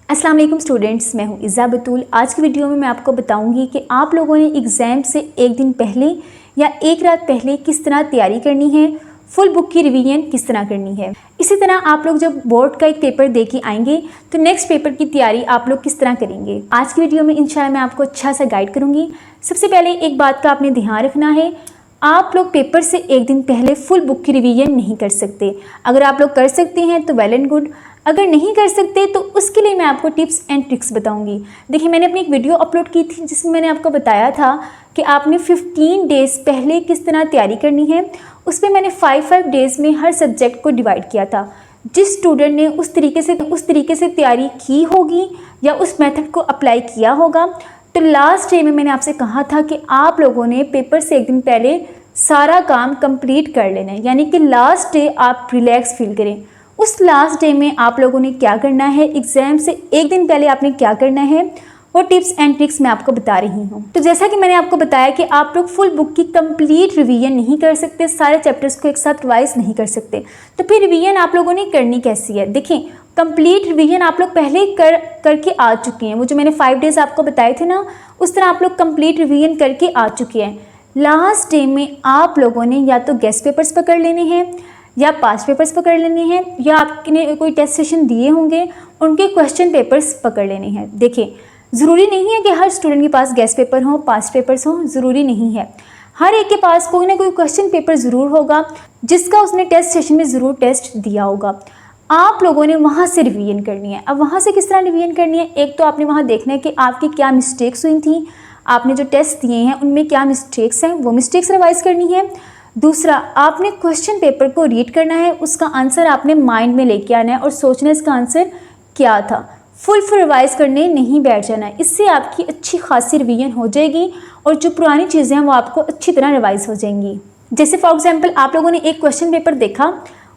अस्सलाम वालेकुम स्टूडेंट्स, मैं हूं इज़ा बतूल। आज की वीडियो में मैं आपको बताऊंगी कि आप लोगों ने एग्ज़ाम से एक दिन पहले या एक रात पहले किस तरह तैयारी करनी है, फुल बुक की रिवीजन किस तरह करनी है। इसी तरह आप लोग जब बोर्ड का एक पेपर दे के आएंगे तो नेक्स्ट पेपर की तैयारी आप लोग किस तरह करेंगे। आज की वीडियो में इंशाल्लाह मैं आपको अच्छा सा गाइड करूँगी। सबसे पहले एक बात का आपने ध्यान रखना है, आप लोग पेपर से एक दिन पहले फुल बुक की रिवीजन नहीं कर सकते। अगर आप लोग कर सकते हैं तो वेल एंड गुड, अगर नहीं कर सकते तो उसके लिए मैं आपको टिप्स एंड ट्रिक्स बताऊंगी। देखिए, मैंने अपनी एक वीडियो अपलोड की थी जिसमें मैंने आपको बताया था कि आपने 15 डेज़ पहले किस तरह तैयारी करनी है। उसमें मैंने 5 डेज़ में हर सब्जेक्ट को डिवाइड किया था। जिस स्टूडेंट ने उस तरीके से तैयारी की होगी या उस मेथड को अप्लाई किया होगा, तो लास्ट डे में मैंने आपसे कहा था कि आप लोगों ने पेपर से एक दिन पहले सारा काम कंप्लीट कर लेना है, यानी कि लास्ट डे आप रिलैक्स फील करें। उस लास्ट डे में आप लोगों ने क्या करना है, एग्ज़ाम से एक दिन पहले आपने क्या करना है, वो टिप्स एंड ट्रिक्स मैं आपको बता रही हूँ। तो जैसा कि मैंने आपको बताया कि आप लोग फुल बुक की कंप्लीट रिवीजन नहीं कर सकते, सारे चैप्टर्स को एक साथ रिवाइज नहीं कर सकते। तो फिर रिवीजन आप लोगों ने करनी कैसी है। देखिए, कंप्लीट रिवीजन आप लोग पहले करके आ चुके हैं। वो जो मैंने 5 डेज़ आपको बताए थे ना, उस तरह आप लोग कंप्लीट रिवीजन करके आ चुके हैं। लास्ट डे में आप लोगों ने या तो गेस्ट पेपर्स पकड़ लेने हैं या पास्ट पेपर्स पकड़ लेने हैं, या आपने कोई टेस्ट सेशन दिए होंगे उनके क्वेश्चन पेपर्स पकड़ लेने हैं। देखिए, ज़रूरी नहीं है कि हर स्टूडेंट के पास गेस्ट पेपर हो, पास्ट पेपर्स हो, ज़रूरी नहीं है। हर एक के पास कोई ना कोई क्वेश्चन पेपर ज़रूर होगा जिसका उसने टेस्ट सेशन में ज़रूर टेस्ट दिया होगा। आप लोगों ने वहाँ से रिवीजन करनी है। अब वहाँ से किस तरह रिवीजन करनी है, एक तो आपने वहाँ देखना है कि आपकी क्या मिस्टेक्स हुई थी, आपने जो टेस्ट दिए हैं उनमें क्या मिस्टेक्स हैं, वो मिस्टेक्स रिवाइज करनी है। दूसरा, आपने क्वेश्चन पेपर को रीड करना है, उसका आंसर आपने माइंड में लेके आना है और सोचना है इसका आंसर क्या था। फुल रिवाइज करने नहीं बैठ जाना है, इससे आपकी अच्छी खासी रिवीजन हो जाएगी और जो पुरानी चीज़ें हैं वो आपको अच्छी तरह रिवाइज हो जाएंगी। जैसे फॉर एग्जांपल, आप लोगों ने एक क्वेश्चन पेपर देखा,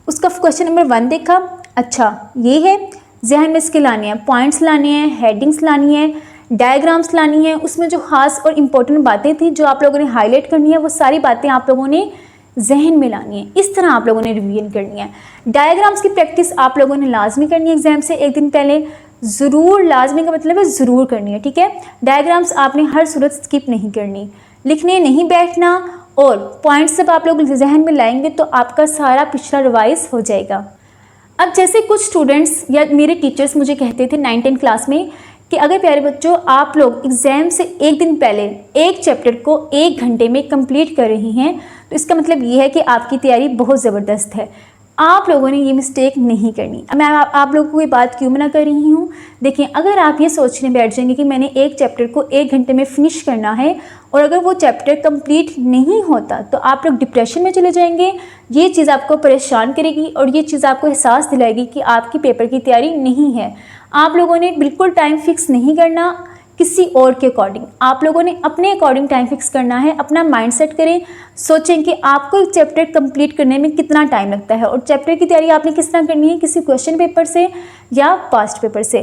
उसका क्वेश्चन नंबर 1 देखा, अच्छा ये है, जहन में इसके लाने हैं, पॉइंट्स लाने हैं, हेडिंग्स लानी है, डायग्राम्स लानी है, उसमें जो खास और इम्पोर्टेंट बातें थी जो आप लोगों ने हाईलाइट करनी है, वो सारी बातें आप लोगों ने जहन में लानी है। इस तरह आप लोगों ने रिवीजन करनी है। डायग्राम्स की प्रैक्टिस आप लोगों ने लाजमी करनी है एग्जाम से एक दिन पहले, ज़रूर। लाजमी का मतलब है ज़रूर करनी है, ठीक है। डायग्राम्स आपने हर सूरत स्किप नहीं करनी, लिखने नहीं बैठना, और पॉइंट्स जब आप लोग जहन में लाएंगे तो आपका सारा पिछला रिवाइज हो जाएगा। अब जैसे कुछ स्टूडेंट्स या मेरे टीचर्स मुझे कहते थे 9th क्लास में कि अगर प्यारे बच्चों आप लोग एग्ज़ाम से एक दिन पहले एक चैप्टर को 1 घंटे में कंप्लीट कर रही हैं तो इसका मतलब ये है कि आपकी तैयारी बहुत ज़बरदस्त है। आप लोगों ने ये मिस्टेक नहीं करनी। मैं आप लोगों को ये बात क्यों मना कर रही हूँ, देखिए, अगर आप ये सोचने बैठ जाएंगे कि मैंने एक चैप्टर को 1 घंटे में फिनिश करना है और अगर वो चैप्टर कंप्लीट नहीं होता तो आप लोग डिप्रेशन में चले जाएंगे। ये चीज़ आपको परेशान करेगी और ये चीज़ आपको एहसास दिलाएगी कि आपकी पेपर की तैयारी नहीं है। आप लोगों ने बिल्कुल टाइम फिक्स नहीं करना किसी और के अकॉर्डिंग, आप लोगों ने अपने अकॉर्डिंग टाइम फिक्स करना है। अपना माइंड सेट करें, सोचें कि आपको एक चैप्टर कंप्लीट करने में कितना टाइम लगता है और चैप्टर की तैयारी आपने किस तरह करनी है, किसी क्वेश्चन पेपर से या पास्ट पेपर से।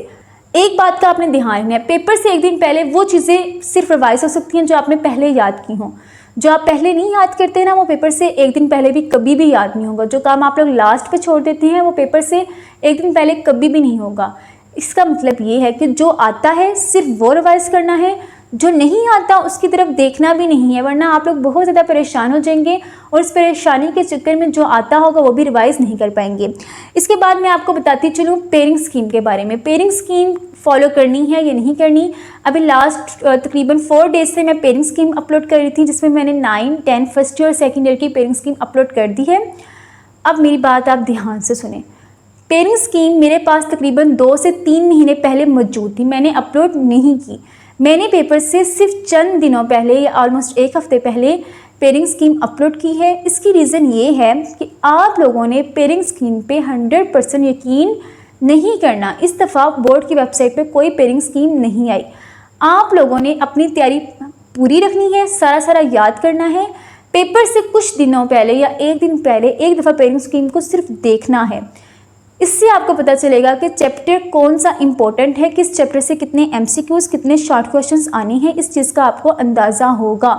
एक बात का आपने ध्यान रखना है, पेपर से एक दिन पहले वो चीज़ें सिर्फ रिवाइज हो सकती हैं जो आपने पहले याद की हों। जो आप पहले नहीं याद करते ना, वो पेपर से एक दिन पहले भी कभी भी याद नहीं होगा। जो काम आप लोग लास्ट पे छोड़ देते हैं वो पेपर से एक दिन पहले कभी भी नहीं होगा। इसका मतलब ये है कि जो आता है सिर्फ वो रिवाइज करना है, जो नहीं आता उसकी तरफ देखना भी नहीं है, वरना आप लोग बहुत ज़्यादा परेशान हो जाएंगे और इस परेशानी के चक्कर में जो आता होगा वो भी रिवाइज नहीं कर पाएंगे। इसके बाद मैं आपको बताती चलूँ पेयरिंग स्कीम के बारे में। पेयरिंग स्कीम फॉलो करनी है या नहीं करनी। अभी लास्ट तकरीबन 4 डेज से मैं पेयरिंग स्कीम अपलोड कर रही थी जिसमें मैंने 9, 10 फर्स्ट ईयर और सेकेंड ईयर की पेयरिंग स्कीम अपलोड कर दी है। अब मेरी बात आप ध्यान से सुने। पेयरिंग स्कीम मेरे पास तकरीबन 2 से 3 महीने पहले मौजूद थी, मैंने अपलोड नहीं की। मैंने पेपर से सिर्फ चंद दिनों पहले या ऑलमोस्ट 1 हफ्ते पहले पेयरिंग स्कीम अपलोड की है। इसकी रीज़न ये है कि आप लोगों ने पेयरिंग स्कीम पे 100% यकीन नहीं करना। इस दफ़ा बोर्ड की वेबसाइट पे कोई पेयरिंग स्कीम नहीं आई। आप लोगों ने अपनी तैयारी पूरी रखनी है, सारा याद करना है। पेपर से कुछ दिनों पहले या एक दिन पहले एक दफ़ा पेयरिंग स्कीम को सिर्फ देखना है। इससे आपको पता चलेगा कि चैप्टर कौन सा इंपॉर्टेंट है, किस चैप्टर से कितने MCQs, कितने शॉर्ट क्वेश्चंस आने हैं, इस चीज़ का आपको अंदाज़ा होगा।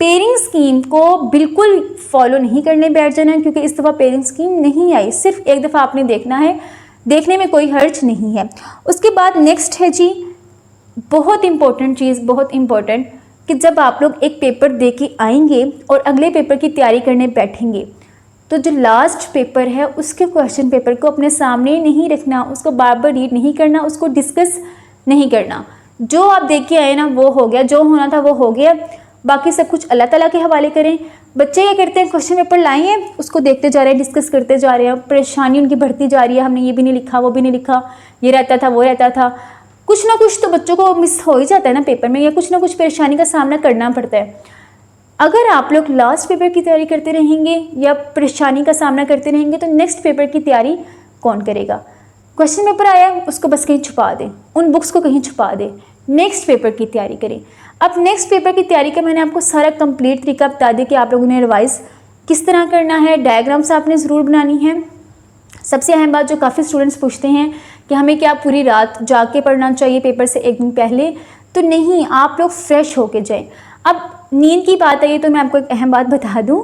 पेयरिंग स्कीम को बिल्कुल फॉलो नहीं करने बैठ जाना, क्योंकि इस दफ़ा पेयरिंग स्कीम नहीं आई। सिर्फ एक दफ़ा आपने देखना है, देखने में कोई हर्ज नहीं है। उसके बाद नेक्स्ट है जी, बहुत इम्पोर्टेंट चीज़, बहुत इम्पोर्टेंट, कि जब आप लोग एक पेपर दे के आएंगे और अगले पेपर की तैयारी करने बैठेंगे तो जो लास्ट पेपर है उसके क्वेश्चन पेपर को अपने सामने नहीं रखना, उसको बार बार रीड नहीं करना, उसको डिस्कस नहीं करना। जो आप देख के आए ना वो हो गया, जो होना था वो हो गया, बाकी सब कुछ अल्लाह ताला के हवाले करें। बच्चे क्या करते हैं, क्वेश्चन पेपर लाए हैं, उसको देखते जा रहे हैं, डिस्कस करते जा रहे हैं, परेशानी उनकी बढ़ती जा रही है, हमने ये भी नहीं लिखा, वो भी नहीं लिखा, ये रहता था, वो रहता था। कुछ ना कुछ तो बच्चों को मिस हो ही जाता है ना पेपर में, या कुछ ना कुछ परेशानी का सामना करना पड़ता है। अगर आप लोग लास्ट पेपर की तैयारी करते रहेंगे या परेशानी का सामना करते रहेंगे तो नेक्स्ट पेपर की तैयारी कौन करेगा? क्वेश्चन पेपर आया उसको बस कहीं छुपा दें, उन बुक्स को कहीं छुपा दें, नेक्स्ट पेपर की तैयारी करें। अब नेक्स्ट पेपर की तैयारी का मैंने आपको सारा कंप्लीट तरीका बता दिया कि आप लोगों ने रिवाइज किस तरह करना है, डायग्राम्स आपने ज़रूर बनानी है। सबसे अहम बात जो काफ़ी स्टूडेंट्स पूछते हैं कि हमें क्या पूरी रात जाग के पढ़ना चाहिए पेपर से एक दिन पहले, तो नहीं, आप लोग फ्रेश होके जाएं। अब नींद की बात आई तो मैं आपको एक अहम बात बता दूं,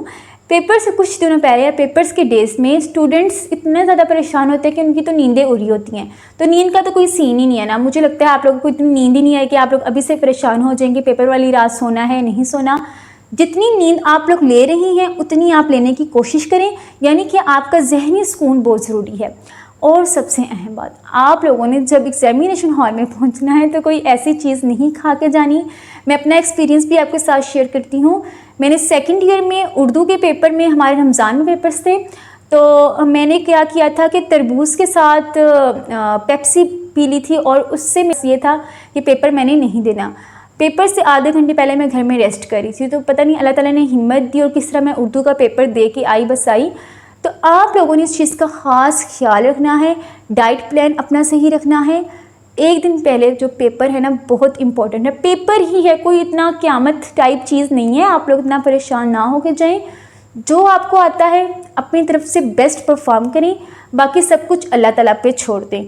पेपर से कुछ दिनों पहले या पेपर्स के डेज में स्टूडेंट्स इतने ज़्यादा परेशान होते हैं कि उनकी तो नींदें उड़ी होती हैं। तो नींद का तो कोई सीन ही नहीं है ना, मुझे लगता है आप लोगों को इतनी नींद ही नहीं है कि आप लोग अभी से परेशान हो जाएंगे पेपर वाली रात सोना है नहीं सोना। जितनी नींद आप लोग ले रही हैं उतनी आप लेने की कोशिश करें, यानी कि आपका जहनी सुकून बहुत ज़रूरी है। और सबसे अहम बात, आप लोगों ने जब एग्जामिनेशन हॉल में पहुंचना है तो कोई ऐसी चीज़ नहीं खा के जानी। मैं अपना एक्सपीरियंस भी आपके साथ शेयर करती हूँ। मैंने सेकंड ईयर में उर्दू के पेपर में, हमारे रमज़ान में पेपर्स थे, तो मैंने क्या किया था कि तरबूज के साथ पेप्सी पी ली थी और उससे ये था कि पेपर मैंने नहीं देना। पेपर से आधे घंटे पहले मैं घर में रेस्ट कर रही थी, तो पता नहीं अल्लाह ताला ने हिम्मत दी और किस तरह मैं उर्दू का पेपर दे के आई, बस आई। तो आप लोगों ने इस चीज़ का ख़ास ख्याल रखना है, डाइट प्लान अपना सही रखना है। एक दिन पहले जो पेपर है ना बहुत इंपॉर्टेंट है, पेपर ही है, कोई इतना क़यामत टाइप चीज़ नहीं है, आप लोग इतना परेशान ना होकर जाएं। जो आपको आता है अपनी तरफ से बेस्ट परफॉर्म करें, बाकी सब कुछ अल्लाह ताला पे छोड़ दें।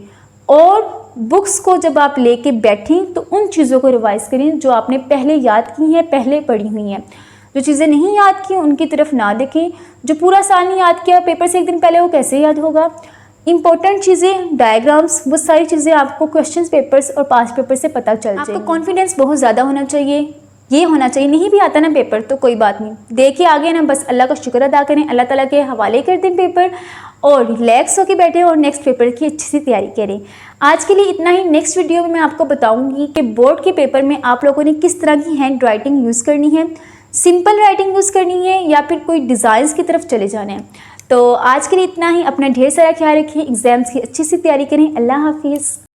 और बुक्स को जब आप लेके बैठें तो उन चीज़ों को रिवाइज़ करें जो आपने पहले याद की हैं, पहले पढ़ी हुई हैं। जो चीज़ें नहीं याद की उनकी तरफ ना देखें। जो पूरा साल नहीं याद किया पेपर से एक दिन पहले, वो कैसे याद होगा? इंपॉर्टेंट चीज़ें, डायग्राम्स, वो सारी चीज़ें आपको क्वेश्चन पेपर्स और पास्ट पेपर से पता चल जाएगी। आपका कॉन्फिडेंस बहुत ज़्यादा होना चाहिए, ये होना चाहिए। नहीं भी आता ना पेपर तो कोई बात नहीं, देखिए आगे ना, बस अल्लाह का शुक्र अदा करें, अल्लाह ताला के हवाले कर दें पेपर और रिलैक्स होकर बैठे और नेक्स्ट पेपर की अच्छी सी तैयारी करें। आज के लिए इतना ही। नेक्स्ट वीडियो में मैं आपको बताऊंगी कि बोर्ड के पेपर में आप लोगों ने किस तरह की हैंड राइटिंग यूज़ करनी है, सिंपल राइटिंग यूज़ करनी है या फिर कोई डिज़ाइंस की तरफ चले जाना है। तो आज के लिए इतना ही। अपना ढेर सारा ख्याल रखिए, एग्जाम्स की अच्छी सी तैयारी करें। अल्लाह हाफिज़।